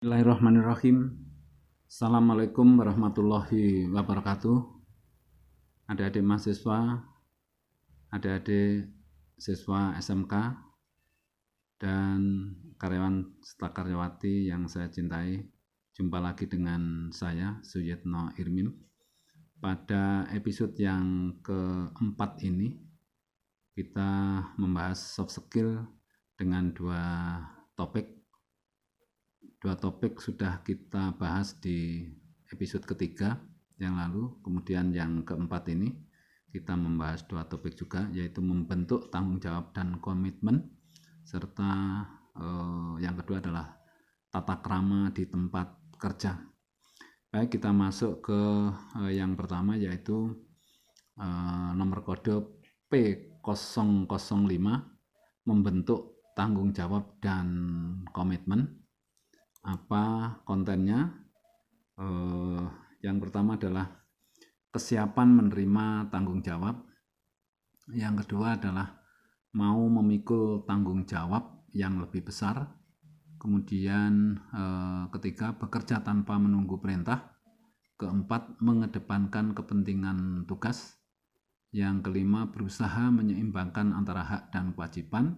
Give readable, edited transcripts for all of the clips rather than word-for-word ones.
Bismillahirrahmanirrahim. Assalamualaikum warahmatullahi wabarakatuh. Adik-adik mahasiswa, adik-adik siswa SMK, dan karyawan serta karyawati yang saya cintai. Jumpa lagi dengan saya, Suyitno Irmim. Pada episode yang keempat ini, kita membahas soft skill dengan dua topik. Dua topik sudah kita bahas di episode ketiga yang lalu. Kemudian yang keempat ini kita membahas dua topik juga, yaitu membentuk tanggung jawab dan komitmen, serta yang kedua adalah tata krama di tempat kerja. Baik, kita masuk ke yang pertama, yaitu nomor kode P005, membentuk tanggung jawab dan komitmen. Apa kontennya? Yang pertama adalah kesiapan menerima tanggung jawab. Yang kedua adalah mau memikul tanggung jawab yang lebih besar. Kemudian ketiga, bekerja tanpa menunggu perintah. Keempat, mengedepankan kepentingan tugas. Yang kelima, berusaha menyeimbangkan antara hak dan kewajiban.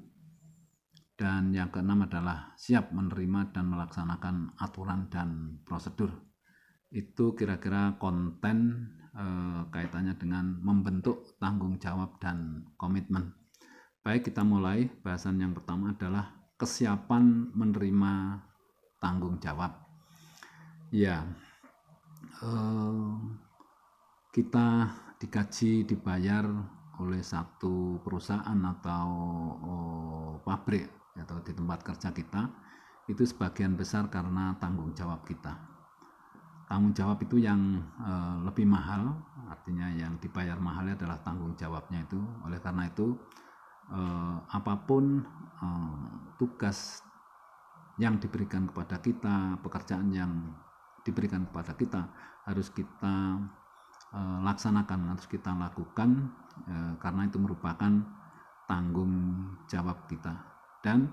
Dan yang keenam adalah siap menerima dan melaksanakan aturan dan prosedur. Itu kira-kira konten kaitannya dengan membentuk tanggung jawab dan komitmen. Baik, kita mulai. Bahasan yang pertama adalah kesiapan menerima tanggung jawab. Ya, kita digaji, dibayar oleh satu perusahaan atau pabrik atau di tempat kerja kita, itu sebagian besar karena tanggung jawab kita. Tanggung jawab itu yang lebih mahal, artinya yang dibayar mahalnya adalah tanggung jawabnya itu. Oleh karena itu, apapun tugas yang diberikan kepada kita, pekerjaan yang diberikan kepada kita, harus kita laksanakan, harus kita lakukan, karena itu merupakan tanggung jawab kita. Dan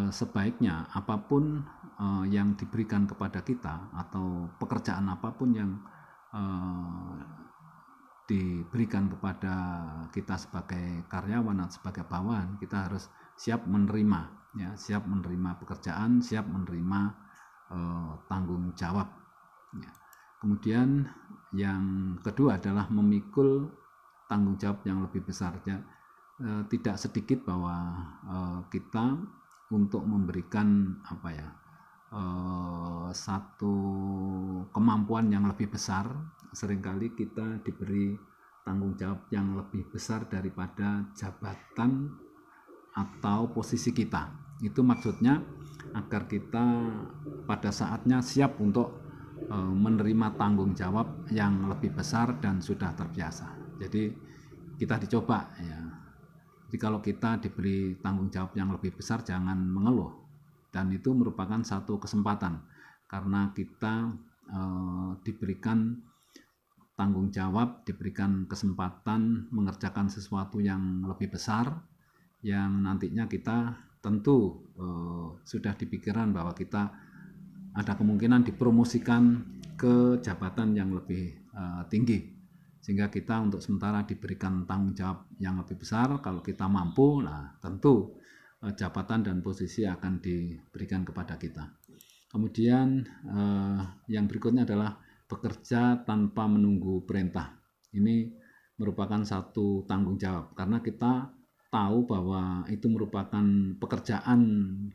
sebaiknya apapun yang diberikan kepada kita atau pekerjaan apapun yang diberikan kepada kita sebagai karyawan atau sebagai bawahan, kita harus siap menerima, ya, siap menerima pekerjaan, siap menerima tanggung jawab. Ya. Kemudian yang kedua adalah memikul tanggung jawab yang lebih besar. Ya. Tidak sedikit bahwa kita untuk memberikan satu kemampuan yang lebih besar, seringkali kita diberi tanggung jawab yang lebih besar daripada jabatan atau posisi kita. Itu maksudnya agar kita pada saatnya siap untuk menerima tanggung jawab yang lebih besar dan sudah terbiasa. Jadi kita dicoba, ya. Jadi kalau kita diberi tanggung jawab yang lebih besar, jangan mengeluh. Dan itu merupakan satu kesempatan, karena kita diberikan tanggung jawab, diberikan kesempatan mengerjakan sesuatu yang lebih besar, yang nantinya kita tentu sudah dipikiran bahwa kita ada kemungkinan dipromosikan ke jabatan yang lebih tinggi. Sehingga kita untuk sementara diberikan tanggung jawab yang lebih besar. Kalau kita mampu, nah tentu jabatan dan posisi akan diberikan kepada kita. Kemudian yang berikutnya adalah bekerja tanpa menunggu perintah. Ini merupakan satu tanggung jawab, karena kita tahu bahwa itu merupakan pekerjaan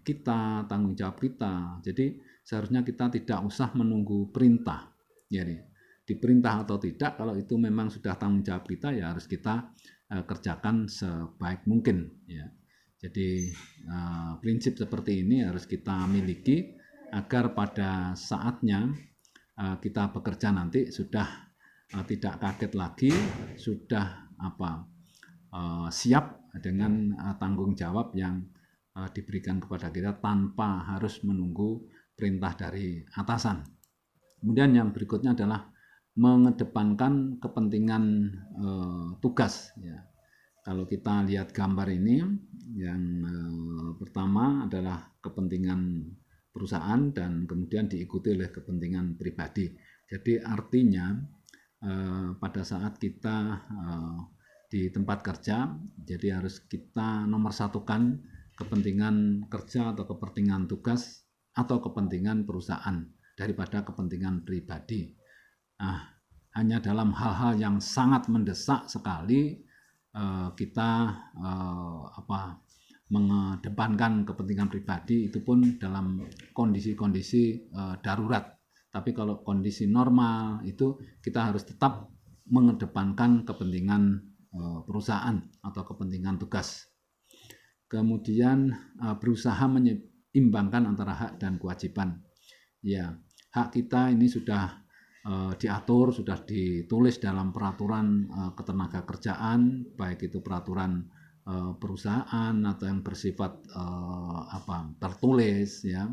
kita, tanggung jawab kita. Jadi seharusnya kita tidak usah menunggu perintah. Jadi diperintah atau tidak, kalau itu memang sudah tanggung jawab kita, ya harus kita kerjakan sebaik mungkin, ya. Jadi prinsip seperti ini harus kita miliki agar pada saatnya kita bekerja nanti sudah tidak kaget lagi, sudah siap dengan tanggung jawab yang diberikan kepada kita tanpa harus menunggu perintah dari atasan. Kemudian yang berikutnya adalah mengedepankan kepentingan tugas, ya. Kalau kita lihat gambar ini, yang pertama adalah kepentingan perusahaan dan kemudian diikuti oleh kepentingan pribadi. Jadi artinya pada saat kita di tempat kerja, jadi harus kita nomor satukan kepentingan kerja atau kepentingan tugas atau kepentingan perusahaan daripada kepentingan pribadi. Hanya dalam hal-hal yang sangat mendesak sekali kita mengedepankan kepentingan pribadi, itu pun dalam kondisi-kondisi darurat. Tapi kalau kondisi normal itu kita harus tetap mengedepankan kepentingan perusahaan atau kepentingan tugas. Kemudian berusaha menyeimbangkan antara hak dan kewajiban. Ya, hak kita ini sudah diatur, sudah ditulis dalam peraturan ketenagakerjaan, baik itu peraturan perusahaan atau yang bersifat tertulis, ya,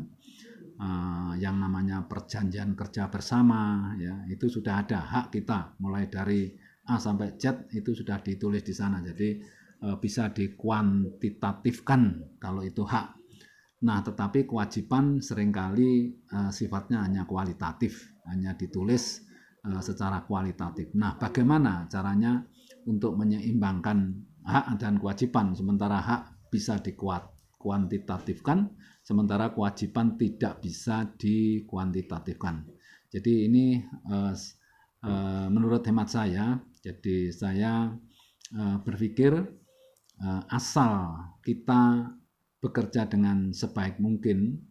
yang namanya perjanjian kerja bersama, ya, itu sudah ada hak kita mulai dari A sampai Z itu sudah ditulis di sana. Jadi bisa dikuantitatifkan kalau itu hak. Nah, tetapi kewajiban seringkali sifatnya hanya kualitatif, hanya ditulis secara kualitatif. Nah, bagaimana caranya untuk menyeimbangkan hak dan kewajiban? Sementara hak bisa dikuantitatifkan, sementara kewajiban tidak bisa dikuantitatifkan. Jadi ini menurut hemat saya, jadi saya berpikir asal kita bekerja dengan sebaik mungkin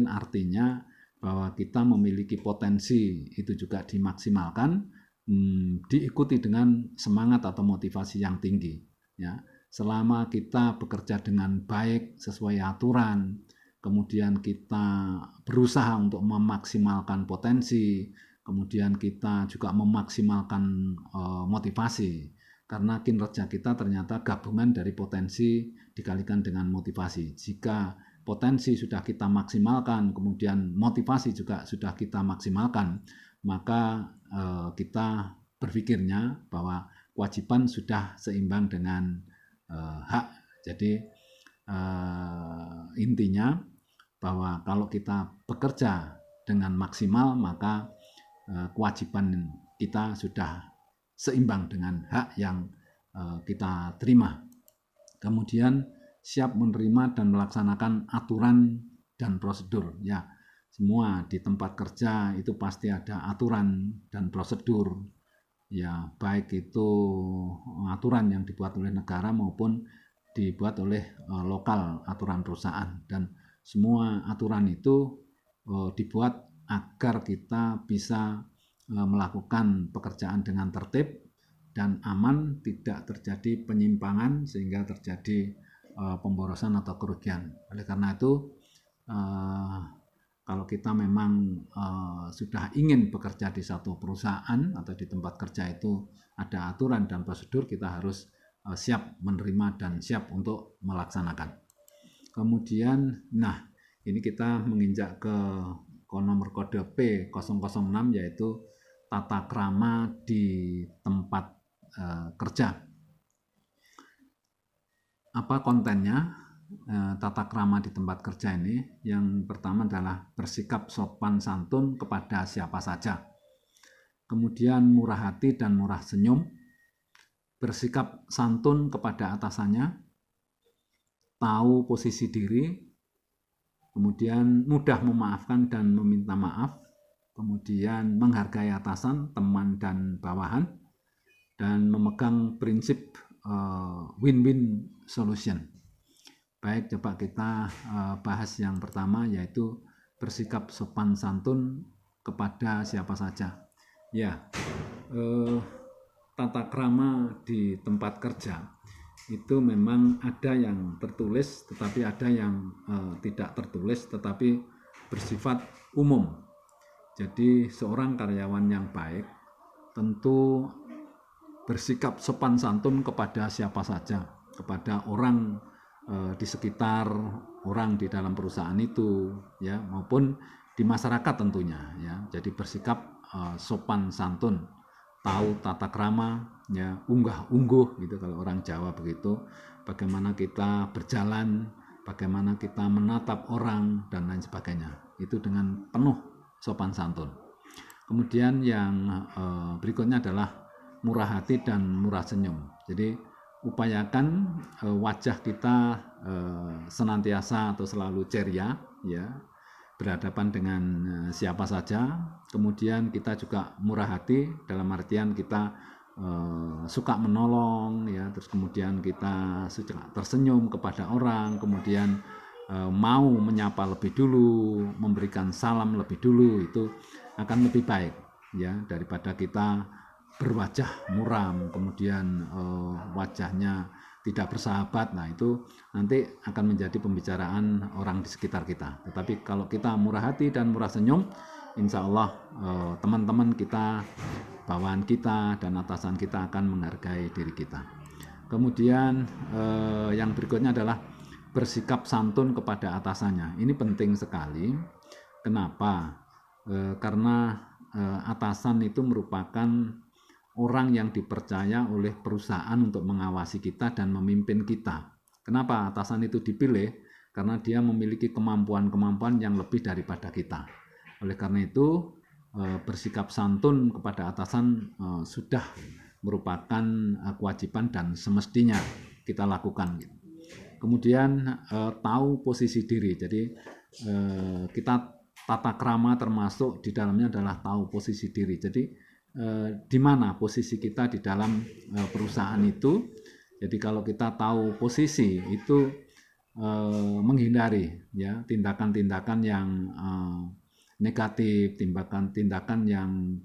artinya bahwa kita memiliki potensi itu juga dimaksimalkan, diikuti dengan semangat atau motivasi yang tinggi, ya. Selama kita bekerja dengan baik sesuai aturan, kemudian kita berusaha untuk memaksimalkan potensi, kemudian kita juga memaksimalkan motivasi, karena kinerja kita ternyata gabungan dari potensi dikalikan dengan motivasi. Jika potensi sudah kita maksimalkan, kemudian motivasi juga sudah kita maksimalkan, maka kita berpikirnya bahwa kewajiban sudah seimbang dengan hak. Jadi intinya bahwa kalau kita bekerja dengan maksimal, maka kewajiban kita sudah seimbang dengan hak yang kita terima. Kemudian siap menerima dan melaksanakan aturan dan prosedur. Ya, semua di tempat kerja itu pasti ada aturan dan prosedur. Ya, baik itu aturan yang dibuat oleh negara maupun dibuat oleh lokal aturan perusahaan, dan semua aturan itu dibuat agar kita bisa melakukan pekerjaan dengan tertib dan aman, tidak terjadi penyimpangan sehingga terjadi pemborosan atau kerugian. Oleh karena itu, kalau kita memang sudah ingin bekerja di satu perusahaan atau di tempat kerja itu ada aturan dan prosedur, kita harus siap menerima dan siap untuk melaksanakan. Kemudian, nah ini kita menginjak ke nomor kode P006, yaitu tata krama di tempat kerja. Apa kontennya tata krama di tempat kerja ini? Yang pertama adalah bersikap sopan santun kepada siapa saja. Kemudian murah hati dan murah senyum, bersikap santun kepada atasannya, tahu posisi diri, kemudian mudah memaafkan dan meminta maaf, kemudian menghargai atasan, teman, dan bawahan, dan memegang prinsip win-win solution. Baik, coba kita bahas yang pertama, yaitu bersikap sopan santun kepada siapa saja. Ya, tata krama di tempat kerja itu memang ada yang tertulis, tetapi ada yang tidak tertulis, tetapi bersifat umum. Jadi seorang karyawan yang baik tentu bersikap sopan santun kepada siapa saja, kepada orang di sekitar, orang di dalam perusahaan itu, ya, maupun di masyarakat tentunya, ya. Jadi bersikap sopan santun, tahu tata krama, ya, unggah-ungguh gitu kalau orang Jawa begitu. Bagaimana kita berjalan, bagaimana kita menatap orang dan lain sebagainya. Itu dengan penuh sopan santun. Kemudian yang berikutnya adalah murah hati dan murah senyum. Jadi upayakan wajah kita senantiasa atau selalu ceria, ya, berhadapan dengan siapa saja. Kemudian kita juga murah hati dalam artian kita suka menolong, ya, terus kemudian kita suka tersenyum kepada orang, kemudian mau menyapa lebih dulu, memberikan salam lebih dulu, itu akan lebih baik, ya, daripada kita berwajah muram, kemudian wajahnya tidak bersahabat. Nah, itu nanti akan menjadi pembicaraan orang di sekitar kita. Tetapi kalau kita murah hati dan murah senyum, insya Allah teman-teman kita, bawahan kita, dan atasan kita akan menghargai diri kita. Kemudian yang berikutnya adalah bersikap santun kepada atasannya. Ini penting sekali. Kenapa? Karena atasan itu merupakan orang yang dipercaya oleh perusahaan untuk mengawasi kita dan memimpin kita. Kenapa atasan itu dipilih? Karena dia memiliki kemampuan-kemampuan yang lebih daripada kita. Oleh karena itu, bersikap santun kepada atasan sudah merupakan kewajiban dan semestinya kita lakukan. Kemudian tahu posisi diri. Jadi kita tata krama termasuk di dalamnya adalah tahu posisi diri. Jadi di mana posisi kita di dalam perusahaan itu. Jadi kalau kita tahu posisi itu menghindari, ya, tindakan-tindakan yang negatif, tindakan yang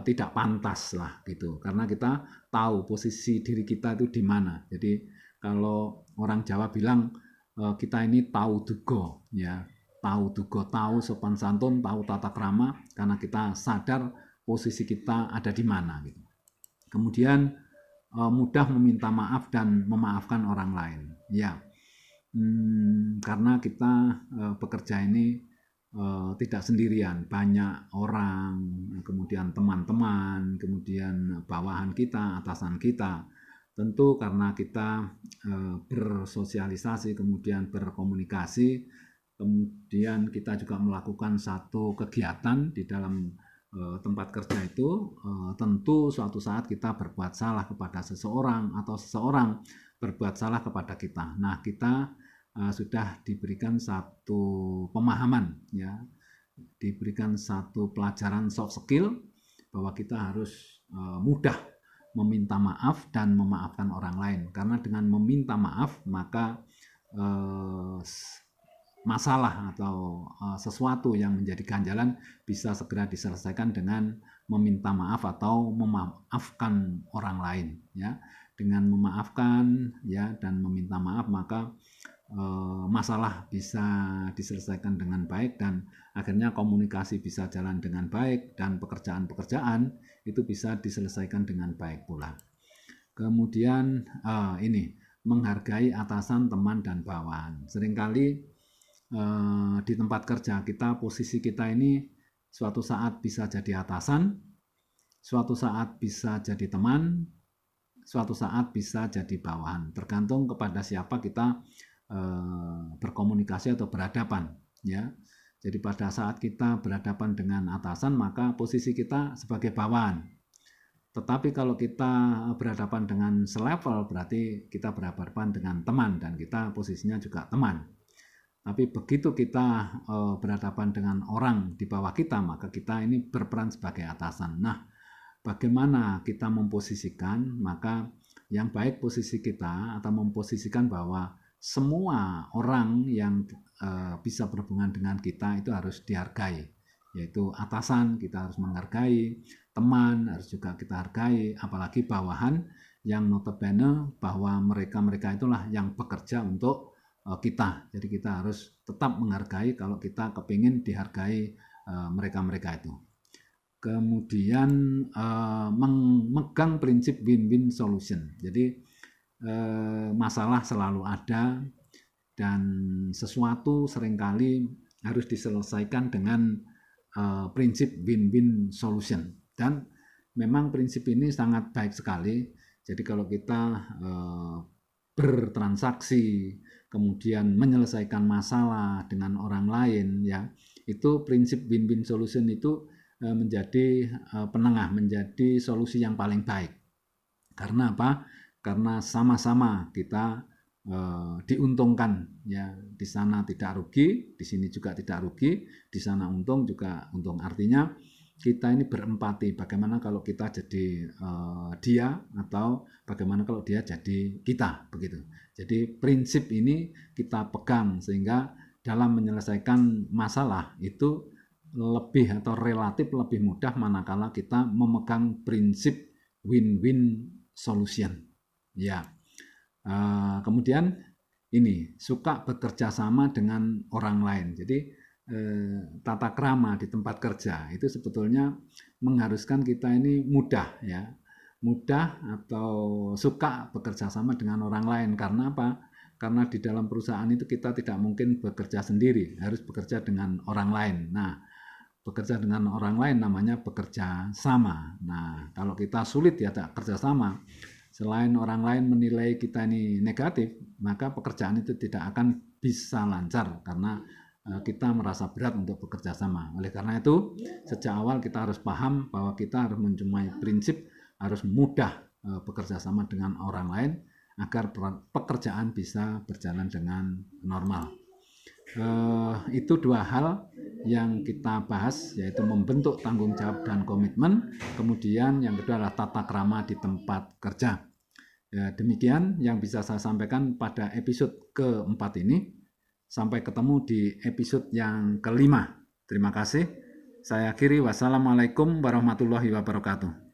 tidak pantas lah gitu. Karena kita tahu posisi diri kita itu di mana. Jadi kalau orang Jawa bilang kita ini tahu dugo, ya, tahu dugo, tahu sopan santun, tahu tata krama, karena kita sadar posisi kita ada di mana gitu. Kemudian mudah meminta maaf dan memaafkan orang lain, ya, karena kita bekerja ini tidak sendirian, banyak orang, kemudian teman-teman, kemudian bawahan kita, atasan kita. Tentu karena kita bersosialisasi, kemudian berkomunikasi, kemudian kita juga melakukan satu kegiatan di dalam tempat kerja itu, tentu suatu saat kita berbuat salah kepada seseorang atau seseorang berbuat salah kepada kita. Nah, kita sudah diberikan satu pemahaman, ya, diberikan satu pelajaran soft skill bahwa kita harus mudah meminta maaf dan memaafkan orang lain. Karena dengan meminta maaf maka masalah atau sesuatu yang menjadi ganjalan bisa segera diselesaikan dengan meminta maaf atau memaafkan orang lain, ya. Dengan memaafkan, ya, dan meminta maaf maka masalah bisa diselesaikan dengan baik dan akhirnya komunikasi bisa jalan dengan baik dan pekerjaan-pekerjaan itu bisa diselesaikan dengan baik pula. Kemudian ini menghargai atasan, teman, dan bawahan. Seringkali di tempat kerja kita, posisi kita ini suatu saat bisa jadi atasan, suatu saat bisa jadi teman, suatu saat bisa jadi bawahan, tergantung kepada siapa kita berkomunikasi atau berhadapan, ya. Jadi pada saat kita berhadapan dengan atasan maka posisi kita sebagai bawahan. Tetapi kalau kita berhadapan dengan selevel berarti kita berhadapan dengan teman dan kita posisinya juga teman. Tapi begitu kita berhadapan dengan orang di bawah kita, maka kita ini berperan sebagai atasan. Nah, bagaimana kita memposisikan? Maka yang baik posisi kita atau memposisikan bahwa semua orang yang bisa berhubungan dengan kita itu harus dihargai. Yaitu atasan kita harus menghargai, teman harus juga kita hargai, apalagi bawahan yang notabene bahwa mereka-mereka itulah yang bekerja untuk kita. Jadi kita harus tetap menghargai kalau kita kepingin dihargai mereka-mereka itu. Kemudian memegang prinsip win-win solution. Jadi masalah selalu ada dan sesuatu seringkali harus diselesaikan dengan prinsip win-win solution. Dan memang prinsip ini sangat baik sekali. Jadi kalau kita bertransaksi, kemudian menyelesaikan masalah dengan orang lain, ya, itu prinsip win-win solution itu menjadi penengah, menjadi solusi yang paling baik. Karena apa? Karena sama-sama kita diuntungkan, ya, di sana tidak rugi, di sini juga tidak rugi, di sana untung juga untung. Artinya kita ini berempati, bagaimana kalau kita jadi dia, atau bagaimana kalau dia jadi kita, begitu. Jadi prinsip ini kita pegang sehingga dalam menyelesaikan masalah itu lebih atau relatif lebih mudah manakala kita memegang prinsip win-win solution, ya. Kemudian ini suka bekerja sama dengan orang lain. Jadi tata krama di tempat kerja itu sebetulnya mengharuskan kita ini mudah, ya, mudah atau suka bekerja sama dengan orang lain. Karena apa? Karena di dalam perusahaan itu kita tidak mungkin bekerja sendiri, harus bekerja dengan orang lain. Nah, bekerja dengan orang lain namanya bekerja sama. Nah, kalau kita sulit ya tak kerja sama, selain orang lain menilai kita ini negatif, maka pekerjaan itu tidak akan bisa lancar karena kita merasa berat untuk bekerja sama. Oleh karena itu, sejak awal kita harus paham bahwa kita harus mempunyai prinsip harus mudah bekerja sama dengan orang lain agar pekerjaan bisa berjalan dengan normal. Itu dua hal yang kita bahas, yaitu membentuk tanggung jawab dan komitmen. Kemudian yang kedua adalah tata krama di tempat kerja. Ya, demikian yang bisa saya sampaikan pada episode keempat ini. Sampai ketemu di episode yang kelima. Terima kasih. Saya akhiri. Wassalamualaikum warahmatullahi wabarakatuh.